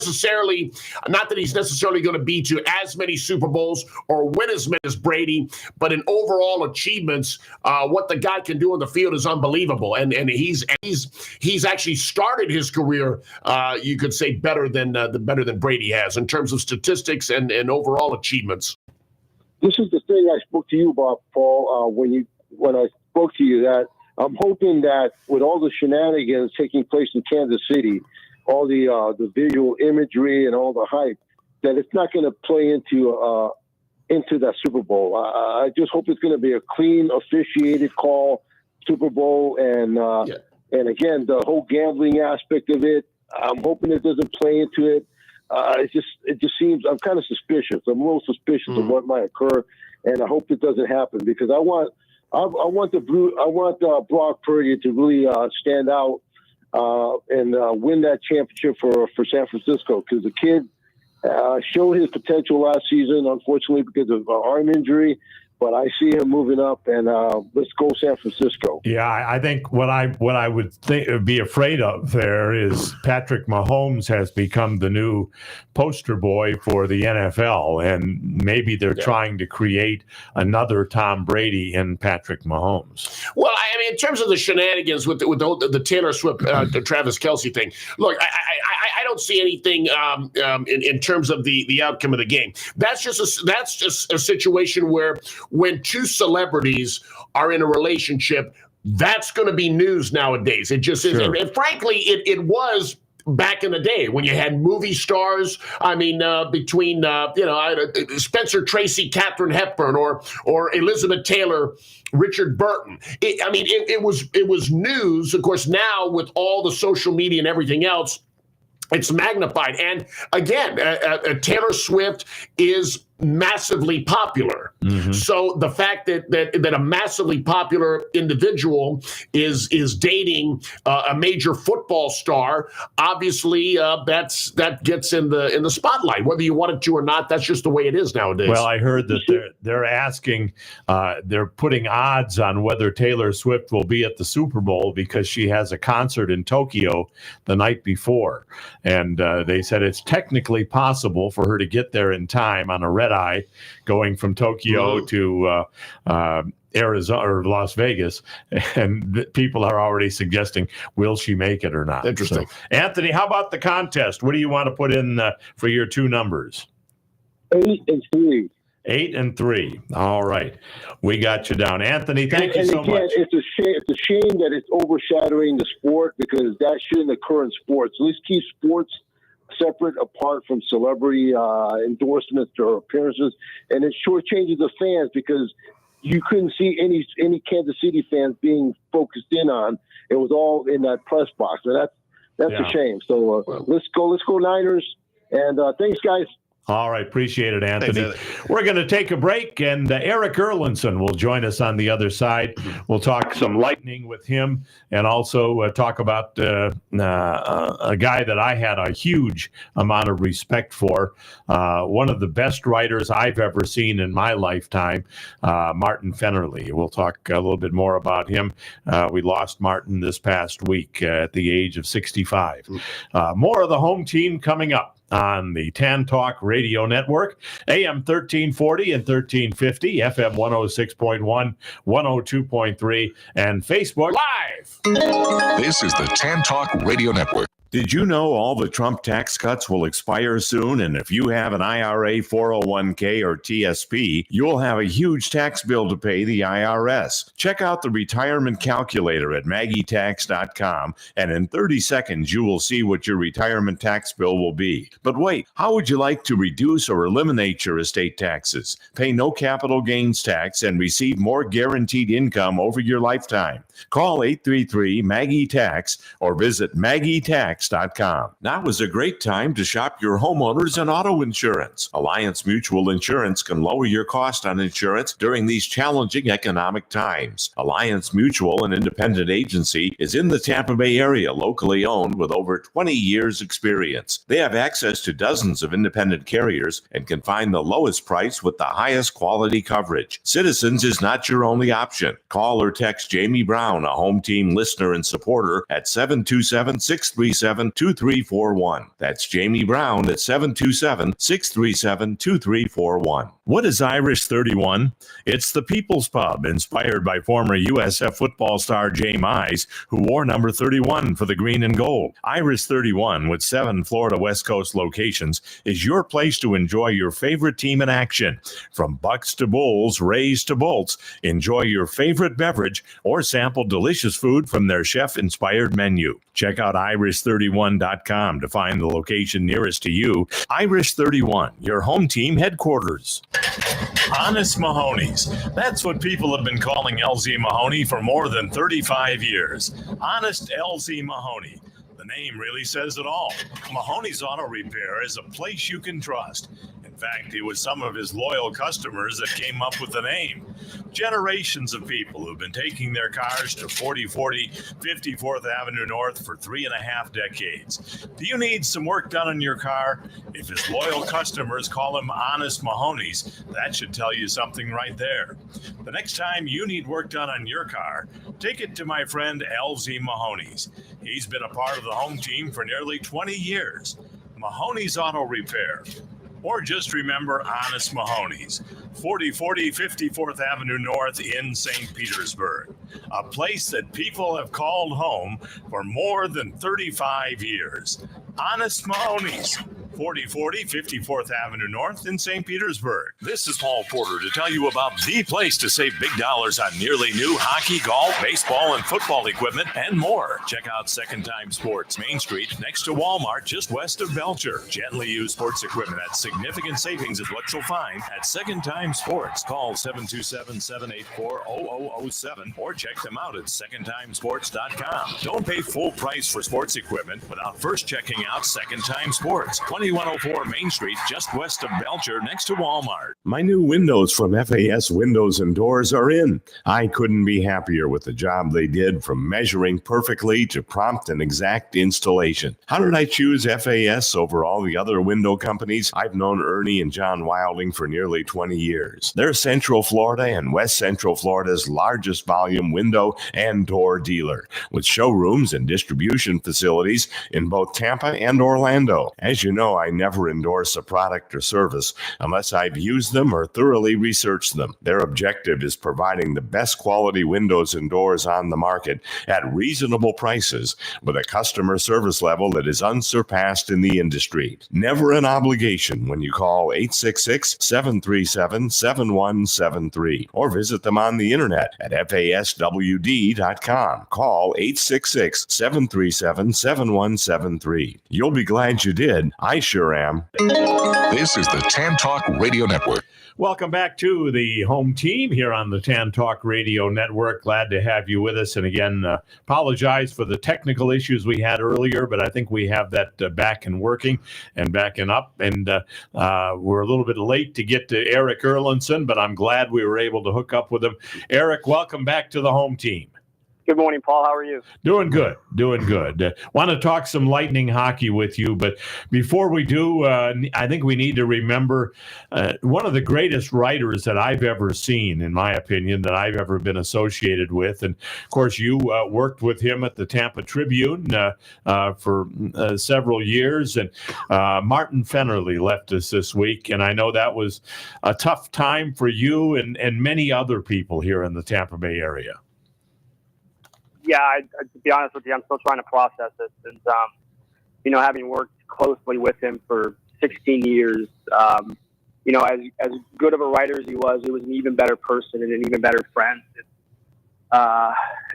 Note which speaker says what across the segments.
Speaker 1: necessarily, not that he's necessarily going to be to as many Super Bowls or win as many as Brady, but in overall achievements, what the guy can do on the field is unbelievable. And he's actually started his career, you could say, better than Brady has in terms of statistics and overall achievements.
Speaker 2: This is the thing I spoke to you about, Paul, when I spoke to you, that I'm hoping that with all the shenanigans taking place in Kansas City, all the visual imagery and all the hype, that it's not going to play into that Super Bowl. I just hope it's going to be a clean, officiated call Super Bowl, and again, the whole gambling aspect of it, I'm hoping it doesn't play into it. It just seems, I'm kind of suspicious. I'm a little suspicious of what might occur, and I hope it doesn't happen, because I want Brock Purdy to really stand out and win that championship for San Francisco, because the kid showed his potential last season, unfortunately because of an arm injury. But I see him moving up, and let's go San Francisco.
Speaker 3: Yeah, I think what I would be afraid of there is Patrick Mahomes has become the new poster boy for the NFL, and maybe they're trying to create another Tom Brady in Patrick Mahomes.
Speaker 1: Well, I mean, in terms of the shenanigans with the Taylor Swift, the Travis Kelce thing, look, I don't see anything in terms of the outcome of the game. That's just a situation where, when two celebrities are in a relationship, that's going to be news nowadays. It just is. And frankly, it was back in the day when you had movie stars. I mean, between Spencer Tracy, Katharine Hepburn, or Elizabeth Taylor, Richard Burton. It was news. Of course, now with all the social media and everything else, it's magnified. And again, Taylor Swift is massively popular. Mm-hmm. So the fact that a massively popular individual is dating a major football star, obviously that gets in the spotlight, whether you want it to or not. That's just the way it is nowadays.
Speaker 3: Well, I heard that they're asking, they're putting odds on whether Taylor Swift will be at the Super Bowl because she has a concert in Tokyo the night before, and they said it's technically possible for her to get there in time on a red eye going from Tokyo to Arizona or Las Vegas, and people are already suggesting, will she make it or not?
Speaker 1: Interesting.
Speaker 3: So, Anthony, how about the contest? What do you want to put in for your two numbers?
Speaker 2: 8 and 3.
Speaker 3: 8 and 3. All right, we got you down, Anthony. Thank you so much.
Speaker 2: It's a shame that it's overshadowing the sport, because that shouldn't occur in sports. At least keep sports separate, apart from celebrity endorsements or appearances, and it shortchanges the fans, because you couldn't see any Kansas City fans being focused in on. It was all in that press box, and that's a shame. So let's go Niners, and thanks, guys.
Speaker 3: All right. Appreciate it, Anthony. We're going to take a break, and Eric Erlinson will join us on the other side. We'll talk some Lightning with him, and also talk about a guy that I had a huge amount of respect for, one of the best writers I've ever seen in my lifetime, Martin Fennerly. We'll talk a little bit more about him. We lost Martin this past week at the age of 65. More of the home team coming up on the Tan Talk Radio Network, AM 1340 and 1350, FM 106.1, 102.3, and Facebook Live.
Speaker 4: This is the Tan Talk Radio Network.
Speaker 5: Did you know all the Trump tax cuts will expire soon? And if you have an IRA, 401k, or TSP, you'll have a huge tax bill to pay the IRS. Check out the retirement calculator at MaggieTax.com, and in 30 seconds, you will see what your retirement tax bill will be. But wait, how would you like to reduce or eliminate your estate taxes, pay no capital gains tax, and receive more guaranteed income over your lifetime? Call 833-MAGGIE-TAX or visit MaggieTax.com. Now is a great time to shop your homeowners and auto insurance. Alliance Mutual Insurance can lower your cost on insurance during these challenging economic times. Alliance Mutual, an independent agency, is in the Tampa Bay area, locally owned with over 20 years experience. They have access to dozens of independent carriers and can find the lowest price with the highest quality coverage. Citizens is not your only option. Call or text Jamie Brown, a home team listener and supporter, at 727-637 727-2341. That's Jamie Brown at 727-637-2341. What is Irish 31? It's the People's Pub, inspired by former USF football star Jay Mize, who wore number 31 for the green and gold. Irish 31, with 7 Florida West Coast locations, is your place to enjoy your favorite team in action. From Bucks to Bulls, Rays to Bolts, enjoy your favorite beverage or sample delicious food from their chef-inspired menu. Check out irish31.com to find the location nearest to you. Irish 31, your home team headquarters. Honest Mahoney's. That's what people have been calling LZ Mahoney for more than 35 years. Honest LZ Mahoney. The name really says it all. Mahoney's Auto Repair is a place you can trust. In fact, it was some of his loyal customers that came up with the name. Generations of people who've been taking their cars to 4040 54th Avenue North for 3.5 decades. Do you need some work done on your car? If his loyal customers call him Honest Mahoney's, that should tell you something right there. The next time you need work done on your car, take it to my friend LZ Mahoney's. He's been a part of the home team for nearly 20 years. Mahoney's Auto Repair. Or just remember Honest Mahoney's, 4040 54th Avenue North in St. Petersburg, a place that people have called home for more than 35 years. Honest Mahoney's, 4040 54th Avenue North in St. Petersburg. This is Paul Porter to tell you about the place to save big dollars on nearly new hockey, golf, baseball, and football equipment, and more. Check out Second Time Sports, Main Street, next to Walmart, just west of Belcher. Gently used sports equipment at significant savings is what you'll find at Second Time Sports. Call 727-784-0007 or check them out at secondtimesports.com. Don't pay full price for sports equipment without first checking out Second Time Sports. 2104 Main Street, just west of Belcher, next to Walmart. My new windows from FAS Windows and Doors are in. I couldn't be happier with the job they did, from measuring perfectly to prompt and exact installation. How did I choose FAS over all the other window companies? I've known Ernie and John Wilding for nearly 20 years. They're Central Florida and West Central Florida's largest volume window and door dealer, with showrooms and distribution facilities in both Tampa and Orlando. As you know, I never endorse a product or service unless I've used them or thoroughly researched them. Their objective is providing the best quality windows and doors on the market at reasonable prices with a customer service level that is unsurpassed in the industry. Never an obligation when you call 866-737-7173 or visit them on the internet at faswd.com. Call 866-737-7173. You'll be glad you did. I sure am.
Speaker 4: This is the Tan Talk Radio Network.
Speaker 3: Welcome back to the home team here on the Tan Talk Radio Network. Glad to have you with us. And again, apologize for the technical issues we had earlier, but I think we have that back and working and backing up. And we're a little bit late to get to Eric Erlinson, but I'm glad we were able to hook up with him. Eric, welcome back to the home team.
Speaker 6: Good morning, Paul. How are you?
Speaker 3: Doing good. Want to talk some Lightning hockey with you, but before we do, I think we need to remember one of the greatest writers that I've ever seen, in my opinion, that I've ever been associated with. And, of course, you worked with him at the Tampa Tribune for several years. And Martin Fennerly left us this week, and I know that was a tough time for you and many other people here in the Tampa Bay area.
Speaker 6: Yeah, to be honest with you, I'm still trying to process it. And, having worked closely with him for 16 years, as good of a writer as he was an even better person and an even better friend.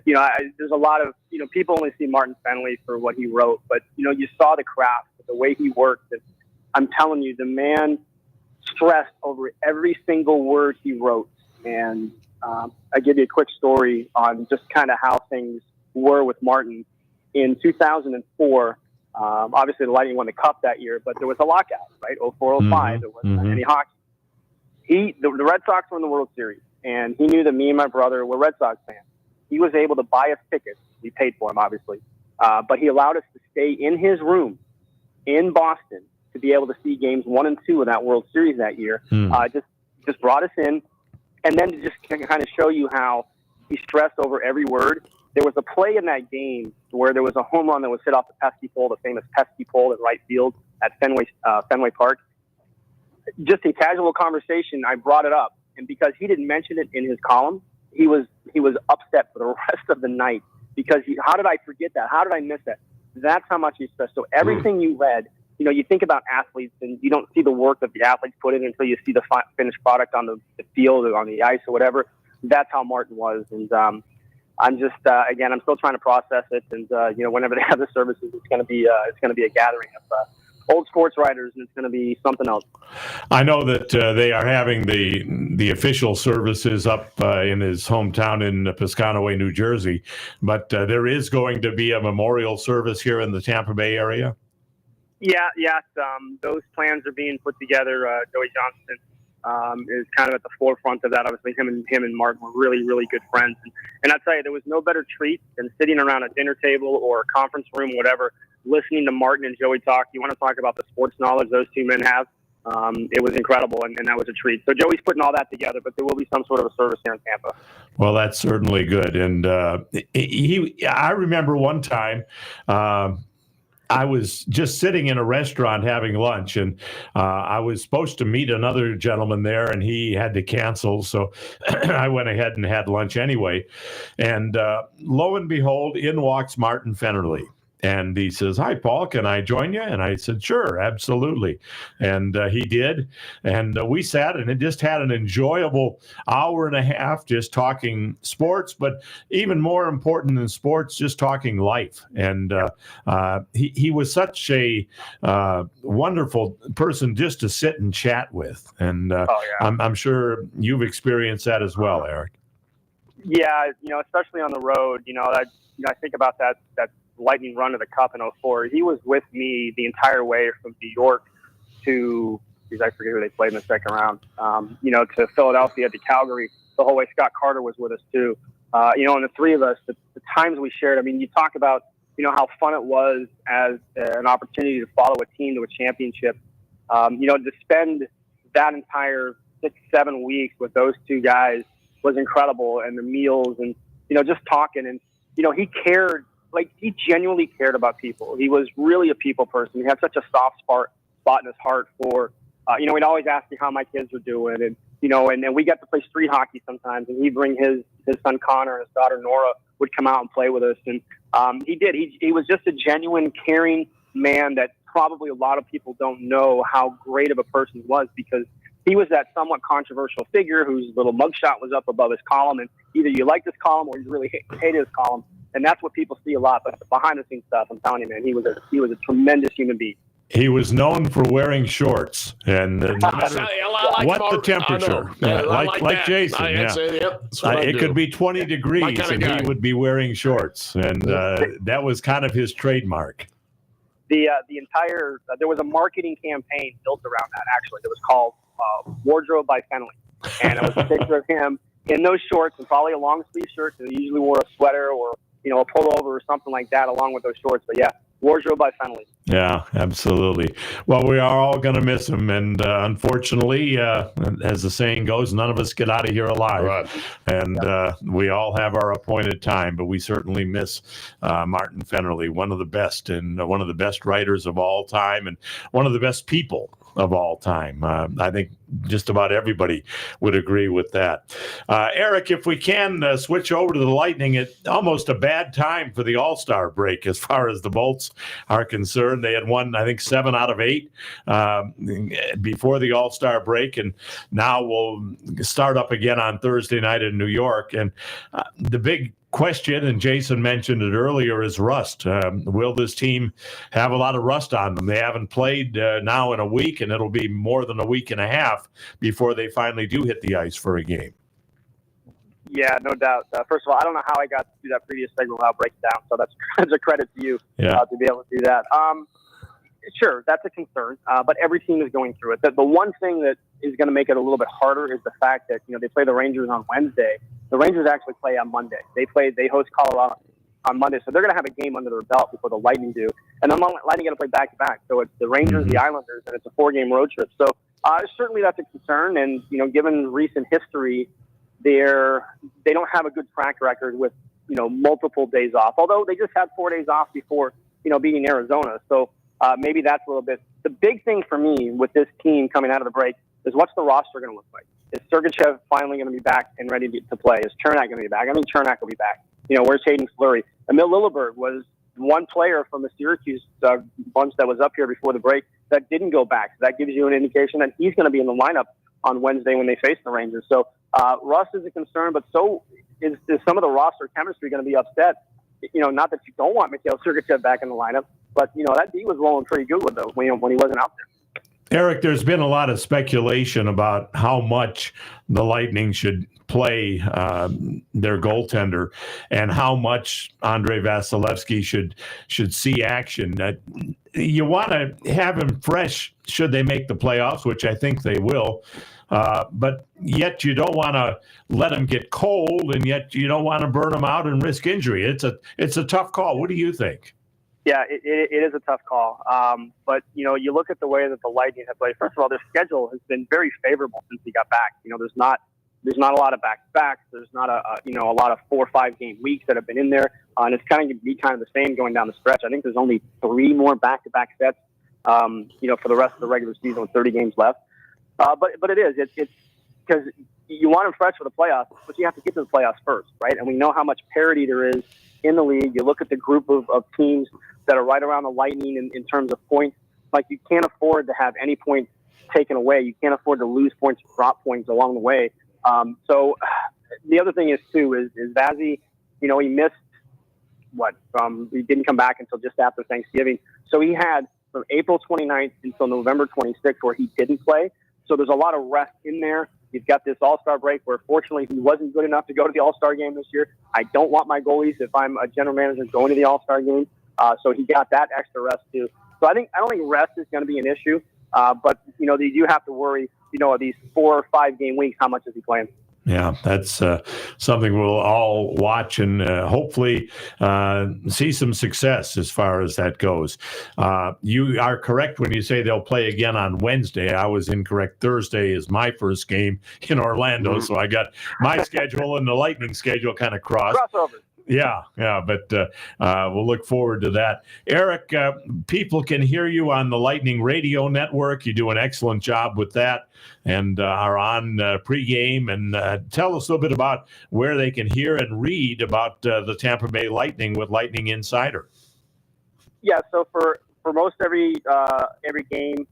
Speaker 6: There's a lot of, people only see Martin Fennerly for what he wrote, but, you saw the craft, the way he worked. And I'm telling you, the man stressed over every single word he wrote. And I give you a quick story on just kind of how things were with Martin. In 2004, obviously the Lightning won the Cup that year, but there was a lockout, right? 04-05, there wasn't any hockey. The Red Sox were in the World Series, and he knew that me and my brother were Red Sox fans. He was able to buy us tickets. We paid for them, obviously, but he allowed us to stay in his room in Boston to be able to see games 1 and 2 of that World Series that year. Just brought us in. And then to just kind of show you how he stressed over every word there was a play in that game where there was a home run that was hit off the pesky pole, the famous pesky pole in right field at Fenway Park. Just in casual conversation, I brought it up, and because he didn't mention it in his column, he was upset for the rest of the night because how did I forget that? How did I miss that? That's how much he stressed. So everything you read, you think about athletes and you don't see the work that the athletes put in until you see the finished product on the field or on the ice or whatever. That's how Martin was. And I'm just, again, I'm still trying to process it. And, whenever they have the services, it's going to be a gathering of old sports writers, and it's going to be something else.
Speaker 3: I know that they are having the official services up in his hometown in Piscataway, New Jersey, but there is going to be a memorial service here in the Tampa Bay area.
Speaker 6: Yeah. Those plans are being put together. Joey Johnston is kind of at the forefront of that. Obviously, him and Martin were really, really good friends. And I'll tell you, there was no better treat than sitting around a dinner table or a conference room, whatever, listening to Martin and Joey talk. You want to talk about the sports knowledge those two men have? It was incredible, and that was a treat. So Joey's putting all that together, but there will be some sort of a service here in Tampa.
Speaker 3: Well, that's certainly good. And I remember one time I was just sitting in a restaurant having lunch, and I was supposed to meet another gentleman there, and he had to cancel. So I went ahead and had lunch anyway. And lo and behold, in walks Martin Fennerly. And he says, "Hi, Paul, can I join you?" And I said, "Sure, absolutely." And he did. And we sat and it just had an enjoyable hour and a half just talking sports, but even more important than sports, just talking life. And he was such a wonderful person just to sit and chat with. And I'm sure you've experienced that as well, Eric.
Speaker 6: Yeah, especially on the road, I think about that Lightning run to the Cup in 2004. He was with me the entire way from New York to, I forget who they played in the second round, to Philadelphia, to Calgary, the whole way. Scott Carter was with us too. And the three of us, the times we shared, you talk about, how fun it was as an opportunity to follow a team to a championship. To spend that entire 6-7 weeks with those two guys was incredible, and the meals and, just talking. And, he cared. He genuinely cared about people. He was really a people person. He had such a soft spot in his heart for, he'd always ask me how my kids were doing. And, and then we got to play street hockey sometimes, and he'd bring his son Connor and his daughter Nora would come out and play with us. And he did. He was just a genuine, caring man that probably a lot of people don't know how great of a person he was, because he was that somewhat controversial figure whose little mugshot was up above his column. And either you liked his column or you really hated his column. And that's what people see a lot. But the behind-the-scenes stuff, I'm telling you, man, he was a tremendous human being.
Speaker 3: He was known for wearing shorts, and no matter what the temperature, like Jason, it could be 20 degrees, and he would be wearing shorts, and that was kind of his trademark.
Speaker 6: The entire there was a marketing campaign built around that. Actually, it was called Wardrobe by Fenley, and it was a picture of him in those shorts and probably a long sleeve shirt. And he usually wore a sweater or a pullover or something like that along with those shorts. But yeah, Wardrobe by Fenley. Yeah,
Speaker 3: absolutely. Well, we are all going to miss him. And unfortunately, as the saying goes, none of us get out of here alive. Right. And we all have our appointed time, but we certainly miss Martin Fennerly, one of the best and one of the best writers of all time and one of the best people of all time. I think just about everybody would agree with that. Eric, if we can switch over to the Lightning, at almost a bad time for the All-Star break as far as the Bolts are concerned. They had won, I think, 7 out of 8 before the All-Star break, and now we'll start up again on Thursday night in New York. And the big question, and Jason mentioned it earlier, is rust. Will this team have a lot of rust on them? They haven't played now in a week, and it'll be more than a week and a half before they finally do hit the ice for a game.
Speaker 6: Yeah, no doubt. First of all, I don't know how I got to do that previous segment without breaking down, so that's a credit to you to be able to do that. Sure, that's a concern, but every team is going through it. The one thing that is going to make it a little bit harder is the fact that they play the Rangers on Wednesday. The Rangers actually play on Monday. They host Colorado on Monday, so they're going to have a game under their belt before the Lightning do. And the Lightning going to play back-to-back. So it's the Rangers, the Islanders, and it's a 4-game road trip. So certainly that's a concern. And given recent history, they don't have a good track record with multiple days off. Although they just had 4 days off before, beating Arizona. So maybe that's a little bit. The big thing for me with this team coming out of the break is what's the roster going to look like? Is Sergachev finally going to be back and ready to play? Is Chernak going to be back? I mean, Chernak will be back. Where's Hayden Fleury? Emil Lilleberg was one player from the Syracuse bunch that was up here before the break that didn't go back. So that gives you an indication that he's going to be in the lineup on Wednesday when they face the Rangers. So Russ is a concern, but so is some of the roster chemistry going to be upset. Not that you don't want Mikhail Sergachev back in the lineup, but that D was rolling pretty good with when he wasn't out there.
Speaker 3: Eric, there's been a lot of speculation about how much the Lightning should play their goaltender and how much Andrei Vasilevsky should see action. You want to have him fresh should they make the playoffs, which I think they will. But yet you don't want to let him get cold, and yet you don't want to burn him out and risk injury. It's a tough call. What do you think?
Speaker 6: Yeah, it is a tough call. But, you look at the way that the Lightning have played. First of all, their schedule has been very favorable since he got back. There's not a lot of back-to-backs. There's not a lot of 4 or 5 game weeks that have been in there. And it's kind of the same going down the stretch. I think there's only 3 more back-to-back sets, for the rest of the regular season with 30 games left. But it is. It's because you want him fresh for the playoffs, but you have to get to the playoffs first, right? And we know how much parity there is in the league. You look at the group of teams that are right around the Lightning in terms of points. Like, you can't afford to have any points taken away. You can't afford to lose points, drop points along the way. So the other thing is Vazzy, he missed he didn't come back until just after Thanksgiving. So he had from April 29th until November 26th where he didn't play. So there's a lot of rest in there. You've got this All-Star break where, fortunately, he wasn't good enough to go to the All-Star game this year. I don't want my goalies, if I'm a general manager, going to the All-Star game. So he got that extra rest too. So I don't think rest is going to be an issue. But they do have to worry. These 4 or 5 game weeks, how much is he playing?
Speaker 3: Yeah, that's something we'll all watch and hopefully see some success as far as that goes. You are correct when you say they'll play again on Wednesday. I was incorrect. Thursday is my first game in Orlando, so I got my schedule and the Lightning schedule kind of crossed.
Speaker 6: Crossover.
Speaker 3: Yeah, but we'll look forward to that. Eric, people can hear you on the Lightning Radio Network. You do an excellent job with that and are on pregame. And tell us a little bit about where they can hear and read about the Tampa Bay Lightning with Lightning Insider.
Speaker 6: Yeah, so for most every game,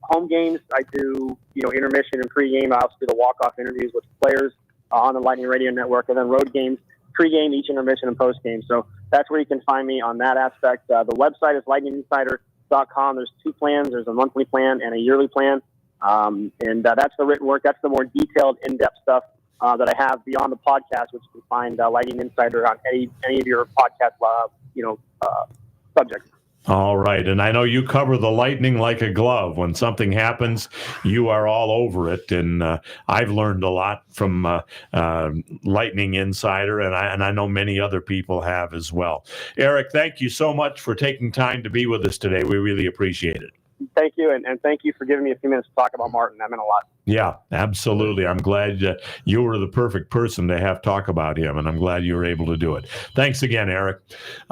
Speaker 6: home games, I do intermission and pregame. I also do the walk-off interviews with players on the Lightning Radio Network, and then road games. Pre-game, each intermission, and post-game. So that's where you can find me on that aspect. The website is lightninginsider.com. There's 2 plans. There's a monthly plan and a yearly plan. And that's the written work. That's the more detailed, in-depth stuff that I have beyond the podcast, which you can find Lightning Insider on any of your podcast subjects.
Speaker 3: All right. And I know you cover the Lightning like a glove. When something happens, you are all over it. And I've learned a lot from Lightning Insider, and I know many other people have as well. Eric, thank you so much for taking time to be with us today. We really appreciate it.
Speaker 6: Thank you, and thank you for giving me a few minutes to talk about Martin. That meant a lot.
Speaker 3: Yeah, absolutely. I'm glad you were the perfect person to have talk about him, and I'm glad you were able to do it. Thanks again, Eric.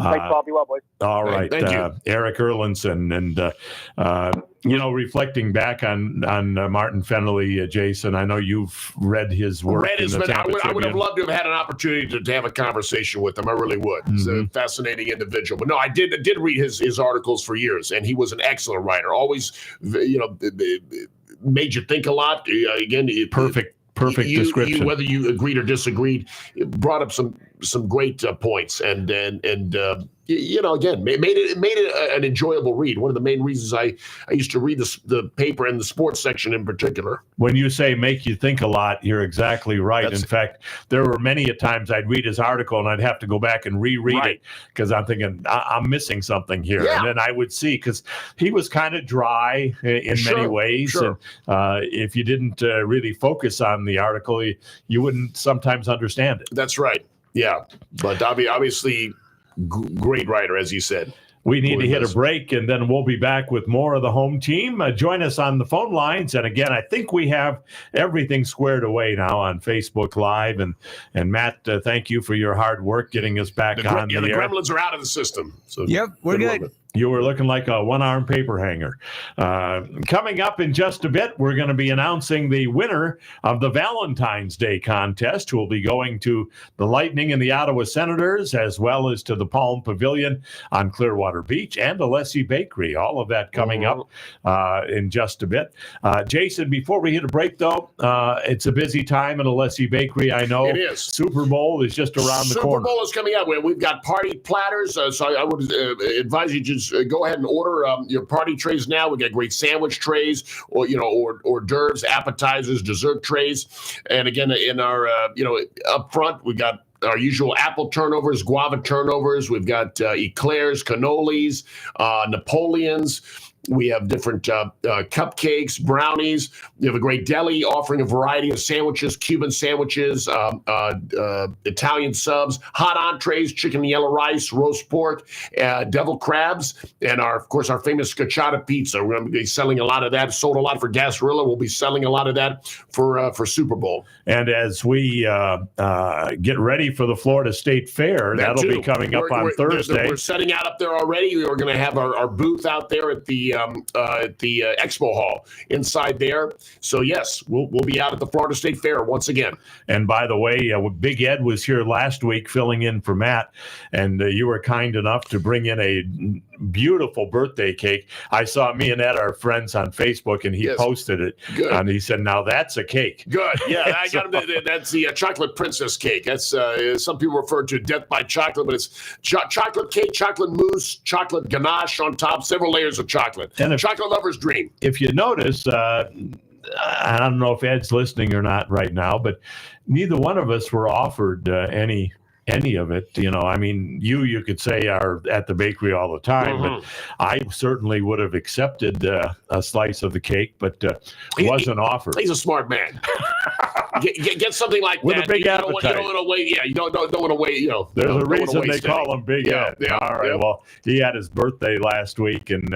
Speaker 6: Thanks, Paul. Be well, boys.
Speaker 3: All right.
Speaker 1: Thank you.
Speaker 3: Eric Erlinson. And, reflecting back on Martin Fennelly, Jason, I know you've read his work.
Speaker 1: I would have loved to have had an opportunity to have a conversation with him. I really would. He's a fascinating individual. But no, I did read his articles for years, and he was an excellent writer. Always, made you think a lot. Again,
Speaker 3: perfect description.
Speaker 1: Whether you agreed or disagreed, it brought up some great points, and again, made it an enjoyable read. One of the main reasons I used to read the paper and the sports section in particular.
Speaker 3: When you say make you think a lot, you're exactly right. In fact, there were many a times I'd read his article and I'd have to go back and reread it because I'm thinking I'm missing something here. Yeah. And then I would see, because he was kind of dry in many ways.
Speaker 1: Sure.
Speaker 3: And if you didn't really focus on the article, you wouldn't sometimes understand it.
Speaker 1: That's right. Yeah. But obviously, great writer, as you said.
Speaker 3: We need to hit a break, and then we'll be back with more of the home team. Join us on the phone lines. And again, I think we have everything squared away now on Facebook Live. And Matt, thank you for your hard work getting us back on the air.
Speaker 1: The gremlins are out of the system. So
Speaker 7: yep, we're good.
Speaker 3: You were looking like a one-arm paper hanger. Coming up in just a bit, we're going to be announcing the winner of the Valentine's Day contest, who will be going to the Lightning and the Ottawa Senators, as well as to the Palm Pavilion on Clearwater Beach and Alessi Bakery. All of that coming up in just a bit. Jason, before we hit a break, though, it's a busy time at Alessi Bakery. I know
Speaker 1: it is.
Speaker 3: Super Bowl is just around the corner.
Speaker 1: Super Bowl is coming up. We've got party platters, so I would advise you just go ahead and order your party trays now. We got great sandwich trays, or hors d'oeuvres, appetizers, dessert trays, and again in our up front we got our usual apple turnovers, guava turnovers. We've got eclairs, cannolis, Napoleons. We have different cupcakes, brownies. We have a great deli offering a variety of sandwiches, Cuban sandwiches, Italian subs, hot entrees, chicken and yellow rice, roast pork, deviled crabs, and of course our famous scacciata pizza. We're going to be selling a lot of that. Sold a lot for Gasparilla. We'll be selling a lot of that for Super Bowl.
Speaker 3: And as we get ready for the Florida State Fair, that'll be coming up on Thursday.
Speaker 1: We're setting out up there already. We're going to have our booth out there at the expo hall inside there. So yes, we'll be out at the Florida State Fair once again.
Speaker 3: And by the way, Big Ed was here last week filling in for Matt, and you were kind enough to bring in a beautiful birthday cake. I saw me and Ed are friends on Facebook, and he posted it.
Speaker 1: Good.
Speaker 3: And he said, "Now that's a cake."
Speaker 1: Good. Yeah, I got him. That's the chocolate princess cake. That's some people refer to death by chocolate, but it's chocolate cake, chocolate mousse, chocolate ganache on top, several layers of chocolate. And a chocolate lover's dream.
Speaker 3: If you notice, I don't know if Ed's listening or not right now, but neither one of us were offered any of it. I mean, you could say are at the bakery all the time, but I certainly would have accepted a slice of the cake, but wasn't offered.
Speaker 1: He's a smart man. Get something like
Speaker 3: with
Speaker 1: that.
Speaker 3: A big appetite.
Speaker 1: You don't want to wait. Yeah, you don't want to wait.
Speaker 3: There's a reason they call him Big Ed.
Speaker 1: Yeah,
Speaker 3: all right. Well, he had his birthday last week, and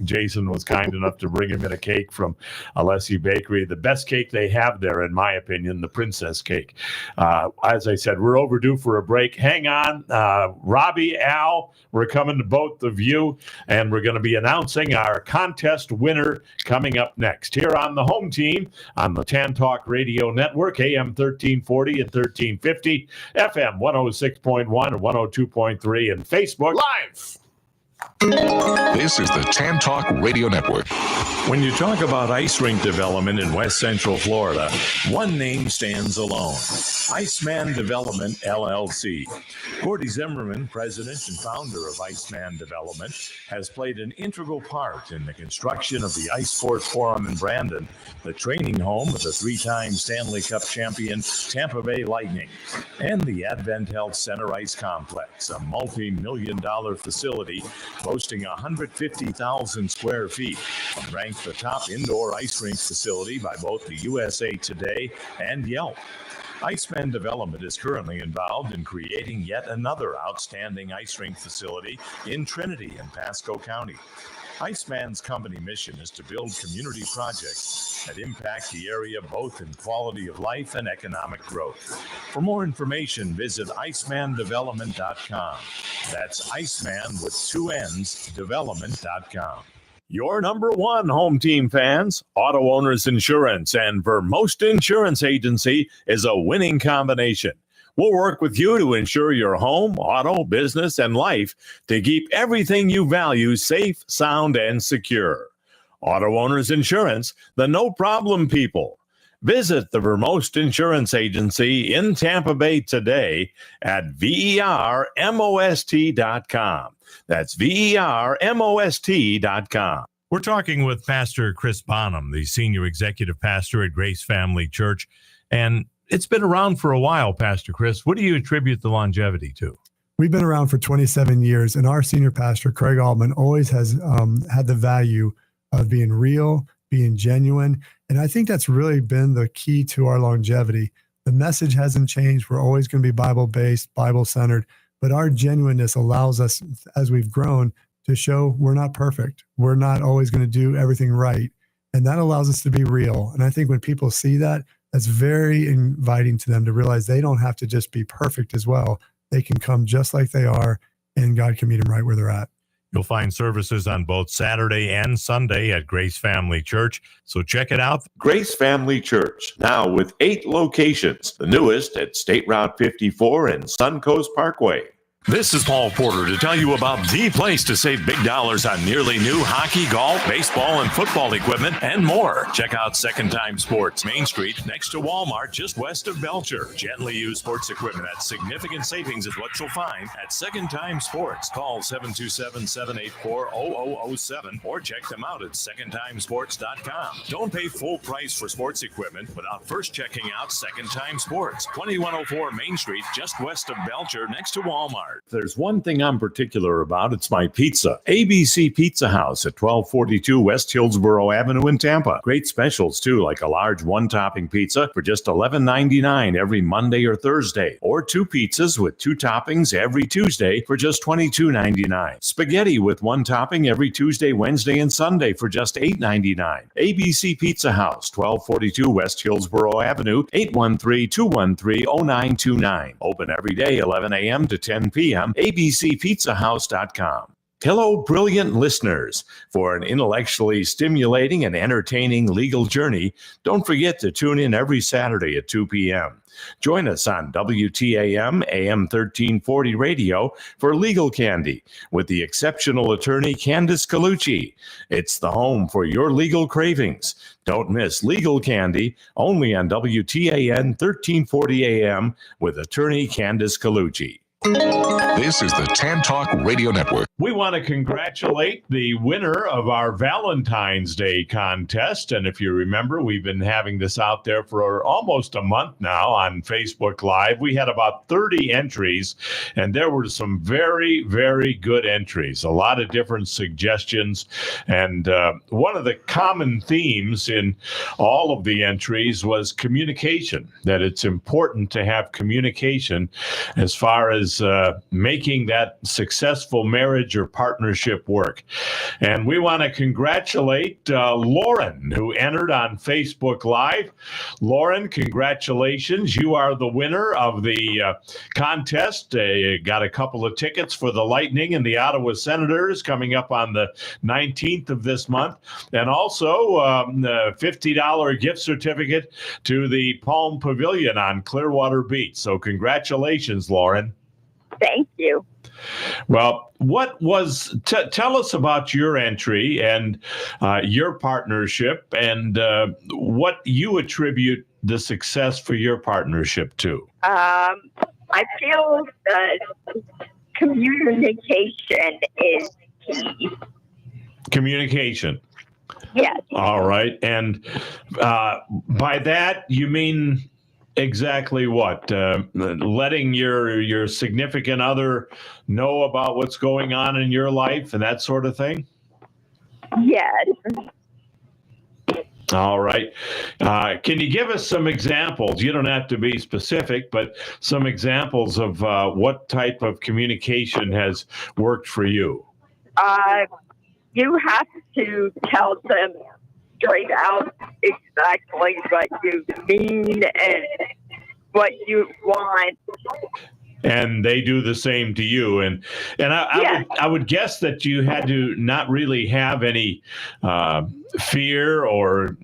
Speaker 3: Jason was kind enough to bring him in a cake from Alessi Bakery. The best cake they have there, in my opinion, the princess cake. As I said, we're overdue for a break. Hang on. Robbie, Al, we're coming to both of you, and we're going to be announcing our contest winner coming up next here on the home team on the Tan Talk Radio Network, AM 1340 and 1350, FM 106.1 and 102.3, and Facebook
Speaker 1: Live.
Speaker 4: This is the Tan Talk Radio Network.
Speaker 5: When you talk about ice rink development in West Central Florida, one name stands alone: Iceman Development, LLC. Gordy Zimmerman, president and founder of Iceman Development, has played an integral part in the construction of the Ice Sports Forum in Brandon, the training home of the three-time Stanley Cup champion Tampa Bay Lightning, and the Advent Health Center Ice Complex, a multi-million-dollar facility boasting 150,000 square feet, and ranked the top indoor ice rink facility by both the USA Today and Yelp. Iceman Development is currently involved in creating yet another outstanding ice rink facility in Trinity and Pasco County. Iceman's company mission is to build community projects that impact the area both in quality of life and economic growth. For more information, visit icemandevelopment.com. That's Iceman with two N's, development.com. Your number one home team fans, Auto Owners Insurance and Vermost Insurance Agency is a winning combination. We'll work with you to ensure your home, auto, business, and life to keep everything you value safe, sound, and secure. Auto Owners Insurance, the no-problem people. Visit the Vermost Insurance Agency in Tampa Bay today at vermost.com. That's vermost.com. We're talking with Pastor Chris Bonham, the senior executive pastor at Grace Family Church. And it's been around for a while, Pastor Chris. What do you attribute the longevity to?
Speaker 8: We've been around for 27 years, and our senior pastor, Craig Altman, always has had the value of being real, being genuine. And I think that's really been the key to our longevity. The message hasn't changed. We're always going to be Bible-based, Bible-centered, but our genuineness allows us, as we've grown, to show we're not perfect. We're not always going to do everything right. And that allows us to be real. And I think when people see that, that's very inviting to them to realize they don't have to just be perfect as well. They can come just like they are, and God can meet them right where they're at.
Speaker 3: You'll find services on both Saturday and Sunday at Grace Family Church. So check it out.
Speaker 5: Grace Family Church, now with 8 locations, the newest at State Route 54 and Suncoast Parkway.
Speaker 4: This is Paul Porter to tell you about the place to save big dollars on nearly new hockey, golf, baseball, and football equipment, and more. Check out Second Time Sports, Main Street, next to Walmart, just west of Belcher. Gently used sports equipment at significant savings is what you'll find at Second Time Sports. Call 727-784-0007 or check them out at secondtimesports.com. Don't pay full price for sports equipment without first checking out Second Time Sports, 2104 Main Street, just west of Belcher, next to Walmart.
Speaker 5: There's one thing I'm particular about. It's my pizza. ABC Pizza House at 1242 West Hillsborough Avenue in Tampa. Great specials, too, like a large one-topping pizza for just $11.99 every Monday or Thursday, or 2 pizzas with 2 toppings every Tuesday for just $22.99. Spaghetti with 1 topping every Tuesday, Wednesday, and Sunday for just $8.99. ABC Pizza House, 1242 West Hillsborough Avenue, 813-213-0929. Open every day, 11 a.m. to 10 p.m. abcpizzahouse.com. Hello, brilliant listeners. For an intellectually stimulating and entertaining legal journey, don't forget to tune in every Saturday at 2 p.m. Join us on WTAN AM 1340 radio for Legal Candy with the exceptional attorney Candice Colucci. It's the home for your legal cravings. Don't miss Legal Candy, only on WTAN 1340 AM with attorney Candice Colucci.
Speaker 4: This is the Tan Talk Radio Network.
Speaker 3: We want to congratulate the winner of our Valentine's Day contest. And if you remember, we've been having this out there for almost a month now on Facebook Live. We had about 30 entries, and there were some very, very good entries, a lot of different suggestions. And one of the common themes in all of the entries was communication, that it's important to have communication as far as making that successful marriage or partnership work. And we want to congratulate Lauren, who entered on Facebook Live. Lauren, congratulations. You are the winner of the contest. You got a couple of tickets for the Lightning and the Ottawa Senators coming up on the 19th of this month. And also a $50 gift certificate to the Palm Pavilion on Clearwater Beach. So congratulations, Lauren.
Speaker 7: Thank you.
Speaker 3: Well, tell us about your entry and your partnership and what you attribute the success for your partnership to.
Speaker 7: I feel that communication is key.
Speaker 3: Communication.
Speaker 7: Yes.
Speaker 3: All right. And by that, you mean exactly what? Letting your significant other know about what's going on in your life and that sort of thing?
Speaker 7: Yes.
Speaker 3: All right. Can you give us some examples? You don't have to be specific, but some examples of what type of communication has worked for you?
Speaker 7: You have to tell them straight out exactly what you mean and what you want.
Speaker 3: And they do the same to you. And I would guess that you had to not really have any fear or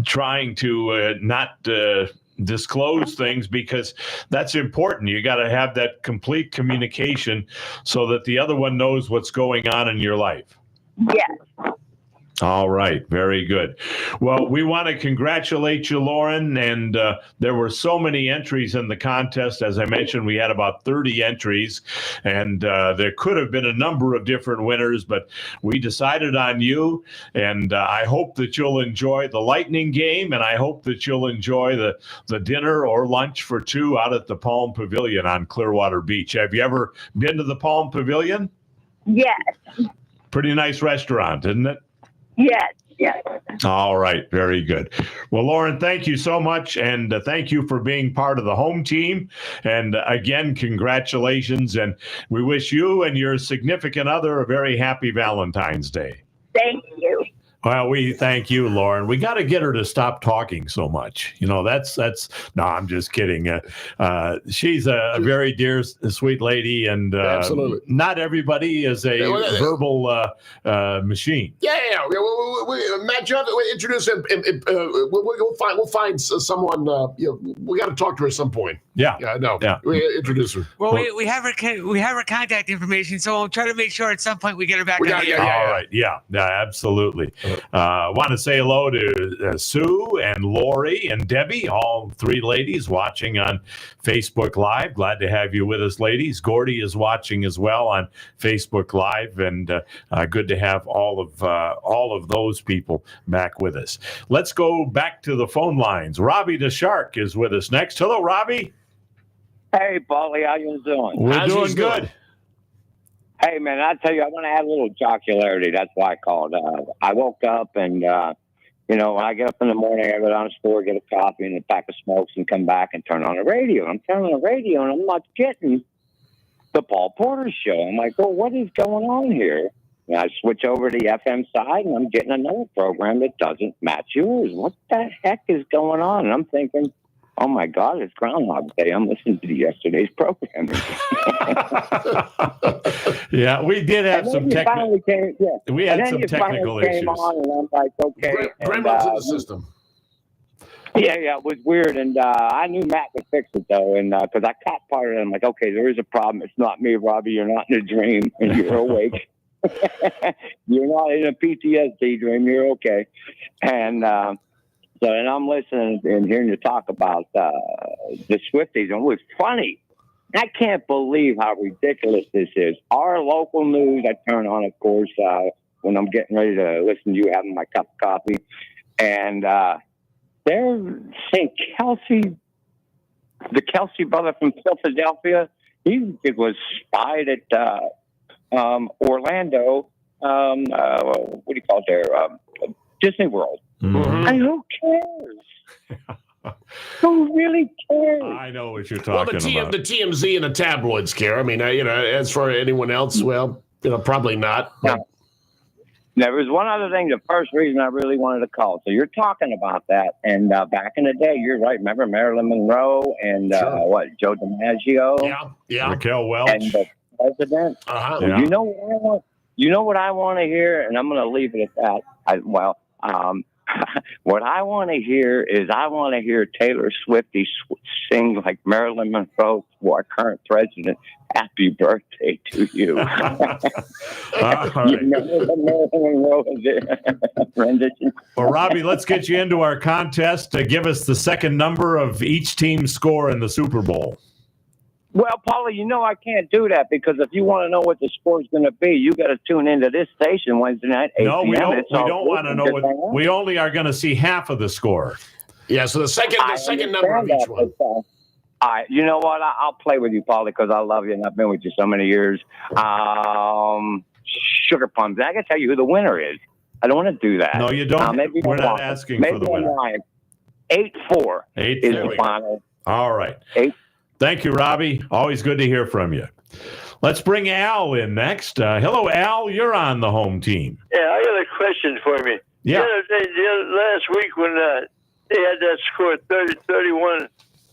Speaker 3: trying to not disclose things, because that's important. You got to have that complete communication so that the other one knows what's going on in your life.
Speaker 7: Yes.
Speaker 3: All right. Very good. Well, we want to congratulate you, Lauren. And there were so many entries in the contest. As I mentioned, we had about 30 entries, and there could have been a number of different winners, but we decided on you. And I hope that you'll enjoy the Lightning game, and I hope that you'll enjoy the dinner or lunch for 2 out at the Palm Pavilion on Clearwater Beach. Have you ever been to the Palm Pavilion?
Speaker 7: Yes.
Speaker 3: Pretty nice restaurant, isn't it?
Speaker 7: Yes. Yes.
Speaker 3: All right. Very good. Well, Lauren, thank you so much. And thank you for being part of the home team. And again, congratulations. And we wish you and your significant other a very happy Valentine's Day.
Speaker 7: Thank you.
Speaker 3: Well, we thank you, Lauren. We got to get her to stop talking so much. That's no, I'm just kidding. She's a very dear, sweet lady, and
Speaker 1: Absolutely.
Speaker 3: Not everybody is a verbal machine.
Speaker 1: Yeah. Matt, you have to introduce him. We'll find someone. We got to talk to her at some point.
Speaker 3: Yeah.
Speaker 1: No.
Speaker 3: Yeah.
Speaker 1: We introduce her.
Speaker 9: Well, we have her contact information, so I'll try to make sure at some point we get her back on the air.
Speaker 3: All right. Yeah, absolutely. Want to say hello to Sue and Lori and Debbie, all three ladies watching on Facebook Live. Glad to have you with us, ladies. Gordy is watching as well on Facebook Live, and good to have all of those people back with us. Let's go back to the phone lines. Robbie the Shark is with us next. Hello, Robbie.
Speaker 10: Hey, Paulie, how you doing?
Speaker 3: We're doing good.
Speaker 10: Hey, man, I tell you, I want to add a little jocularity. That's why I called. I woke up and, when I get up in the morning, I go down to the store, get a coffee and a pack of smokes and come back and turn on the radio. I'm turning on the radio and I'm not getting the Paul Porter show. I'm like, well, what is going on here? And I switch over to the FM side and I'm getting another program that doesn't match yours. What the heck is going on? And I'm thinking, oh, my God, it's Groundhog Day. I'm listening to yesterday's program.
Speaker 3: Yeah, we did have some technical. We had some technical issues.
Speaker 10: Came on and I'm like, okay.
Speaker 1: Bring up to the system.
Speaker 10: Yeah, it was weird. And I knew Matt would fix it, though. And because I caught part of it, I'm like, okay, there is a problem. It's not me, Robbie. You're not in a dream and you're awake. You're not in a PTSD dream. You're okay. And so, and I'm listening and hearing you talk about the Swifties, and it was funny. I can't believe how ridiculous this is. Our local news, I turn on, of course, when I'm getting ready to listen to you having my cup of coffee, and they're saying the Kelsey brother from Philadelphia, he was spied at Orlando. What do you call it there? Disney World.
Speaker 3: Mm-hmm.
Speaker 10: And who cares? Who really cares?
Speaker 3: I know what you're talking about.
Speaker 1: The TMZ and the tabloids care. I mean, as for anyone else, well, probably not.
Speaker 10: Now, there was one other thing. The first reason I really wanted to call. So you're talking about that, and back in the day, you're right. Remember Marilyn Monroe and Joe DiMaggio?
Speaker 1: Yeah.
Speaker 3: Raquel Welch
Speaker 10: and the president.
Speaker 1: Uh-huh.
Speaker 3: Yeah.
Speaker 10: You know what I want? You know what I want to hear, and I'm going to leave it at that. What I want to hear is I want to hear Taylor Swift sing like Marilyn Monroe to our current president. Happy birthday to you.
Speaker 3: Right.
Speaker 10: You remember the Marilyn Monroe rendition?
Speaker 3: Well, Robbie, let's get you into our contest to give us the second number of each team's score in the Super Bowl.
Speaker 10: Well, Paulie, I can't do that because if you want to know what the score's going to be, you got to tune into this station Wednesday night. 8
Speaker 3: No, we
Speaker 10: p.m.
Speaker 3: don't want to know what. We only are going to see half of the score.
Speaker 1: Yeah, so the second number of each one.
Speaker 10: All right, you know what? I'll play with you, Paulie, because I love you and I've been with you so many years. Sugar Plums. I got to tell you who the winner is. I don't want to do that.
Speaker 3: No, you don't. We're not asking for the winner.
Speaker 10: 8-4 is the final.
Speaker 3: All right.
Speaker 10: 8.
Speaker 3: Thank you, Robbie. Always good to hear from you. Let's bring Al in next. Hello, Al. You're on the home team.
Speaker 11: Yeah, I got a question for me.
Speaker 3: Yeah.
Speaker 11: Last week when they had that score 30-31,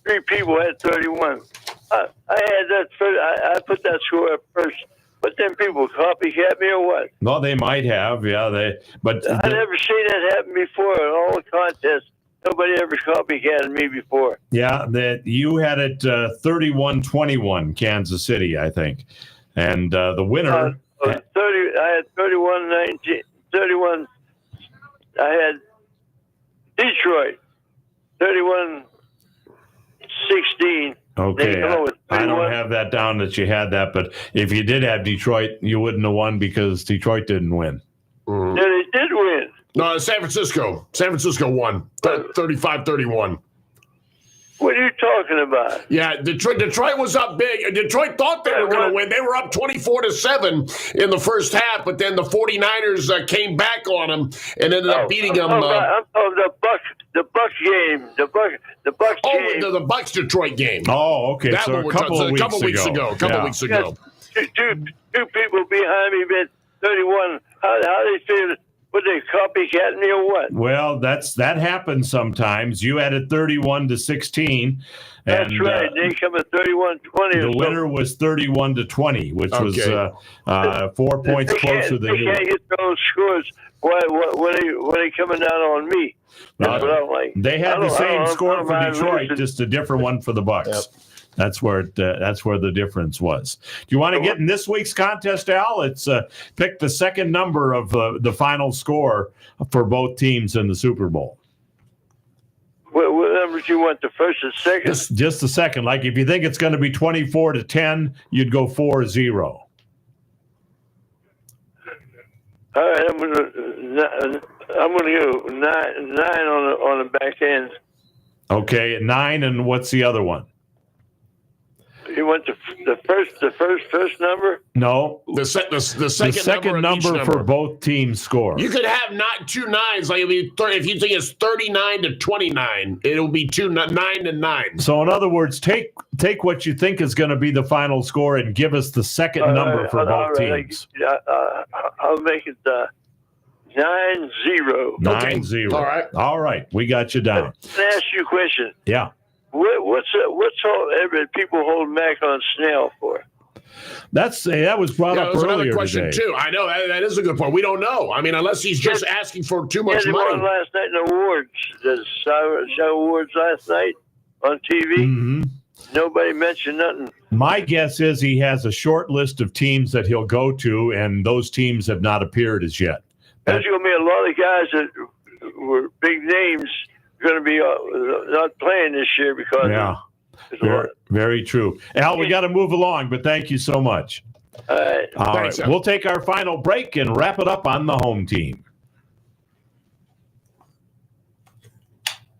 Speaker 11: 3 people had 31. I had that first. I put that score up first. But then people copycat me or what?
Speaker 3: No, they might have. Yeah,
Speaker 11: I never seen that happen before in all the contests. Nobody ever copycatted me before.
Speaker 3: Yeah, that you had it 31-21, Kansas City, I think. And the winner...
Speaker 11: 30. I had 31-19. 31. I had Detroit, 31-16.
Speaker 3: Okay, I don't have that down that you had that, but if you did have Detroit, you wouldn't have won because Detroit didn't win.
Speaker 11: Yeah, they did win.
Speaker 1: No, San Francisco. San Francisco won 35-31.
Speaker 11: What are you talking about?
Speaker 1: Yeah, Detroit was up big. Detroit thought they were going to win. They were up 24-7 in the first half, but then the 49ers came back on them and ended up beating them.
Speaker 11: I'm talking the Bucs game. The Bucs game.
Speaker 1: The Bucs Detroit game.
Speaker 3: Oh, okay.
Speaker 1: That
Speaker 3: so
Speaker 1: one
Speaker 3: a couple of weeks ago.
Speaker 1: A couple weeks ago.
Speaker 11: Two people behind me bet 31. How they feel? Would they copycat me or what?
Speaker 3: Well, that happens sometimes. You had it 31-16.
Speaker 11: That's right. They come at 31-20.
Speaker 3: The winner was 31-20, which was 4 points closer than you.
Speaker 11: They can't get those scores. Why they coming down on me? That's what I'm like.
Speaker 3: They had the same score for Detroit, just a different one for the Bucs. Yep. That's where the difference was. Do you want to get in this week's contest, Al? It's pick the second number of the final score for both teams in the Super Bowl.
Speaker 11: What numbers you want? The first and second?
Speaker 3: Just the second. Like if you think it's going to be 24-10, you'd go 4-0.
Speaker 11: All right, I'm gonna go nine on the back end.
Speaker 3: Okay, 9, and what's the other one?
Speaker 11: You want the first number?
Speaker 3: No,
Speaker 1: the second
Speaker 3: number for both teams score.
Speaker 1: You could have not 2 9s. Like if you think it's 39-29, it'll be 9-9.
Speaker 3: So in other words, take what you think is going to be the final score and give us the second number for both teams.
Speaker 11: I'll make it 9-0.
Speaker 3: 9-0. All right. We got you down.
Speaker 11: Let me ask you a question.
Speaker 3: Yeah.
Speaker 11: What's all people hold Mac on Snell for?
Speaker 3: That was brought up earlier
Speaker 1: another question
Speaker 3: today.
Speaker 1: too. I know that is a good point. We don't know. I mean, unless he's just asking for too much money.
Speaker 11: Won last night in the awards. The show awards last night on TV.
Speaker 3: Mm-hmm.
Speaker 11: Nobody mentioned nothing.
Speaker 3: My guess is he has a short list of teams that he'll go to, and those teams have not appeared as yet.
Speaker 11: There's going to be a lot of guys that were big names going to be not playing this year because
Speaker 3: very true. Al, we got to move along, but thank you so much.
Speaker 11: All right.
Speaker 3: All right. We'll take our final break and wrap it up on the home team.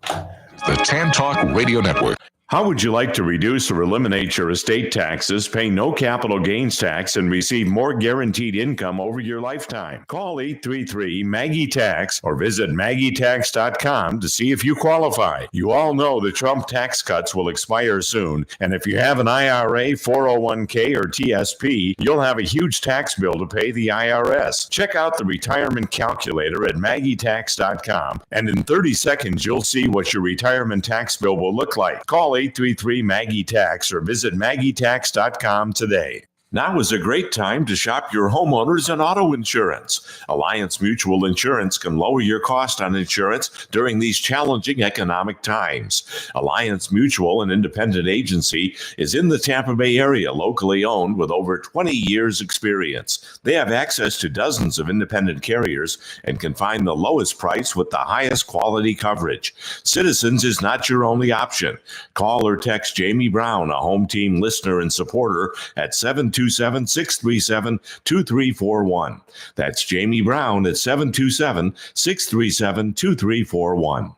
Speaker 12: The Tan Talk Radio Network.
Speaker 5: How would you like to reduce or eliminate your estate taxes, pay no capital gains tax, and receive more guaranteed income over your lifetime? Call 833-MAGGIE-TAX or visit MAGGIETax.com to see if you qualify. You all know the Trump tax cuts will expire soon, and if you have an IRA, 401k, or TSP, you'll have a huge tax bill to pay the IRS. Check out the retirement calculator at MAGGIETax.com, and in 30 seconds, you'll see what your retirement tax bill will look like. Call 833-MAGGIE-TAX or visit MAGGIETax.com today. Now is a great time to shop your homeowners and auto insurance. Alliance Mutual Insurance can lower your cost on insurance during these challenging economic times. Alliance Mutual, an independent agency, is in the Tampa Bay area, locally owned with over 20 years experience. They have access to dozens of independent carriers and can find the lowest price with the highest quality coverage. Citizens is not your only option. Call or text Jamie Brown, a home team listener and supporter, at 727-637-2341. That's Jamie Brown at 727-637-2341.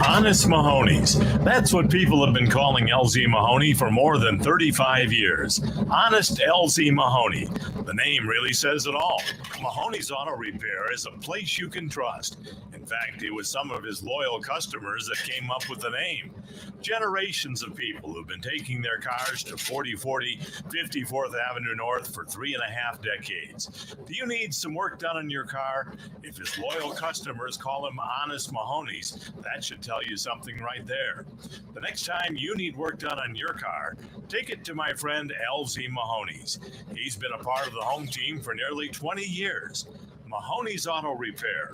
Speaker 4: Honest Mahoney's. That's what people have been calling LZ Mahoney for more than 35 years. Honest LZ Mahoney. The name really says it all. Mahoney's Auto Repair is a place you can trust. In fact, it was some of his loyal customers that came up with the name. Generations of people who've been taking their cars to 4040 54th Avenue North for 3.5 decades. Do you need some work done on your car? If his loyal customers call him Honest Mahoney's, that should tell you something right there. The next time you need work done on your car, take it to my friend LZ Mahoney's. He's been a part of the home team for nearly 20 years. Mahoney's Auto Repair.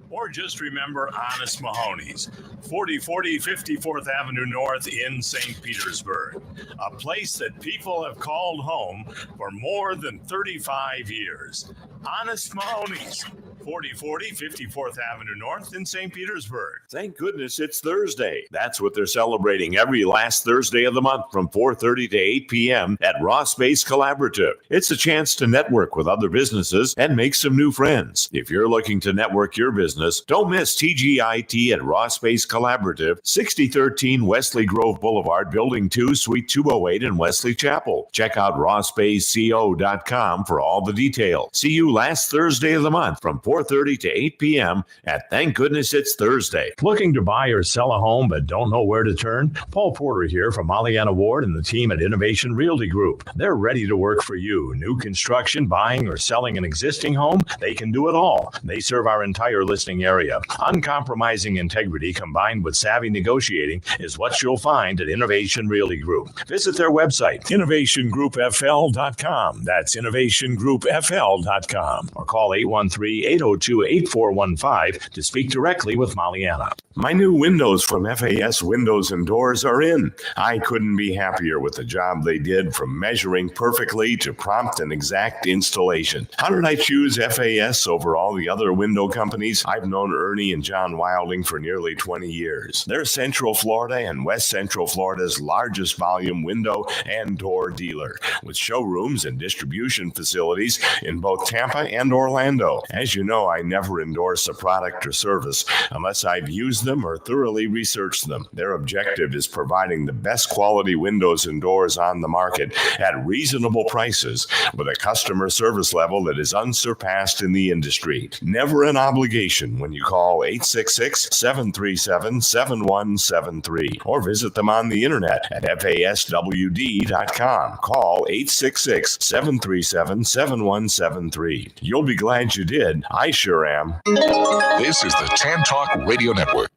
Speaker 4: Or just remember Honest Mahoney's, 4040 54th Avenue North in St. Petersburg, a place that people have called home for more than 35 years. Honest Mahoney's,
Speaker 5: 4040 54th Avenue North in St. Petersburg. Thank goodness it's Thursday. That's what they're celebrating every last Thursday of the month from 4:30 to 8 p.m. at Raw Space Collaborative. It's a chance to network with other businesses and make some new friends. If you're looking to network your business, don't miss TGIT at Raw Space Collaborative, 6013 Wesley Grove Boulevard, Building 2, Suite 208 in Wesley Chapel. Check out rawspaceco.com for all the details. See you last Thursday of the month from 4:30 to 8 p.m. at Thank Goodness It's Thursday.
Speaker 3: Looking to buy or sell a home but don't know where to turn? Paul Porter here from Pollyanna Ward and the team at Innovation Realty Group. They're ready to work for you. New construction, buying, or selling an existing home, they can do it all. They serve our entire listing area. Uncompromising integrity combined with savvy negotiating is what you'll find at Innovation Realty Group. Visit their website, innovationgroupfl.com. That's innovationgroupfl.com. Or call 813-802-8415 to speak directly with Pollyanna.
Speaker 5: My new windows from FAS Windows and Doors are in. I couldn't be happier with the job they did, from measuring perfectly to prompt and exact installation. How did I choose FAS over all the other window companies? I've known Ernie and John Wilding for nearly 20 years. They're Central Florida and West Central Florida's largest volume window and door dealer, with showrooms and distribution facilities in both Tampa and Orlando. As you know, I never endorse a product or service unless I've used them or thoroughly researched them. Their objective is providing the best quality windows and doors on the market at reasonable prices with a customer service level that is unsurpassed in the industry. Never an obligation when you call 866-737-7173 or visit them on the internet at faswd.com. Call 866-737-7173. You'll be glad you did. I sure am.
Speaker 12: This is the Tan Talk Radio Network.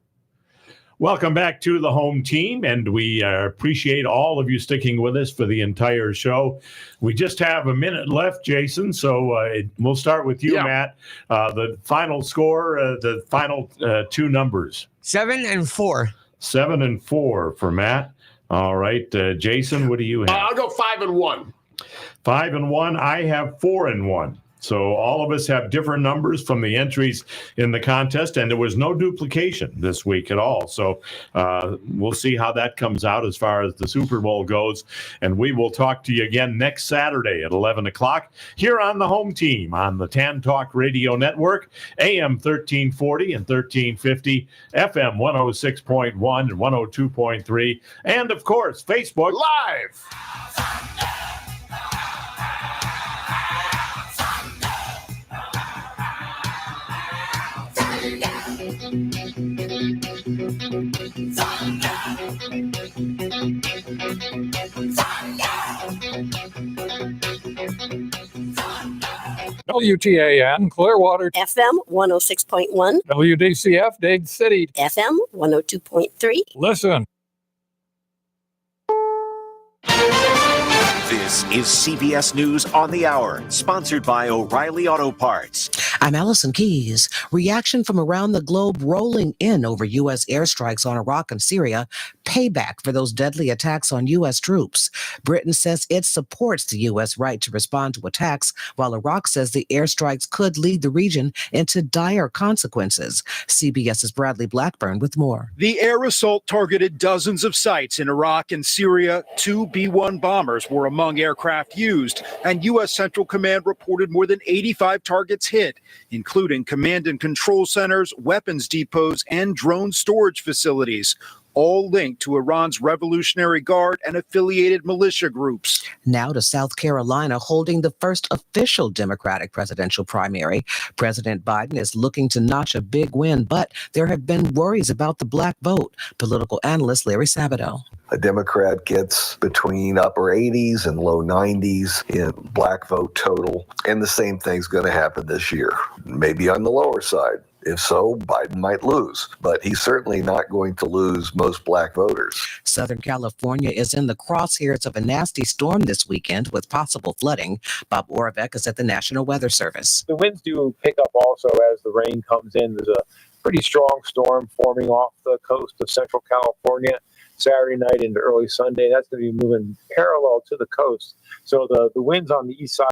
Speaker 3: Welcome back to the home team, and we appreciate all of you sticking with us for the entire show. We just have a minute left, Jason, so we'll start with you, Matt. The final score, the final two numbers.
Speaker 9: 7 and 4.
Speaker 3: 7 and 4 for Matt. All right, Jason, what do you have?
Speaker 1: I'll go 5 and 1.
Speaker 3: 5 and 1. I have 4 and 1. So all of us have different numbers from the entries in the contest, and there was no duplication this week at all. So we'll see how that comes out as far as the Super Bowl goes. And we will talk to you again next Saturday at 11 o'clock here on the home team on the Tan Talk Radio Network, AM 1340 and 1350, FM 106.1 and 102.3, and, of course, Facebook
Speaker 1: Live.
Speaker 13: WTAN, Clearwater.
Speaker 14: FM 106.1.
Speaker 13: WDCF, Dade City.
Speaker 14: FM 102.3.
Speaker 13: Listen.
Speaker 15: This is CBS News on the Hour, sponsored by O'Reilly Auto Parts.
Speaker 16: I'm Allison Keys. Reaction from around the globe rolling in over U.S. airstrikes on Iraq and Syria, payback for those deadly attacks on U.S. troops. Britain says it supports the U.S. right to respond to attacks, while Iraq says the airstrikes could lead the region into dire consequences. CBS's Bradley Blackburn with more.
Speaker 17: The air assault targeted dozens of sites in Iraq and Syria. 2 B-1 bombers were among aircraft used, and U.S. Central Command reported more than 85 targets hit, including command and control centers, weapons depots, and drone storage facilities, all linked to Iran's Revolutionary Guard and affiliated militia groups.
Speaker 16: Now to South Carolina, holding the first official Democratic presidential primary. President Biden is looking to notch a big win, but there have been worries about the black vote. Political analyst Larry Sabato.
Speaker 18: A Democrat gets between upper 80s and low 90s in black vote total, and the same thing's going to happen this year, maybe on the lower side. If so, Biden might lose, but he's certainly not going to lose most black voters.
Speaker 16: Southern California is in the crosshairs of a nasty storm this weekend with possible flooding. Bob Oravec is at the National Weather Service.
Speaker 19: The winds do pick up also as the rain comes in. There's a pretty strong storm forming off the coast of Central California Saturday night into early Sunday. That's going to be moving parallel to the coast. So the winds on the east side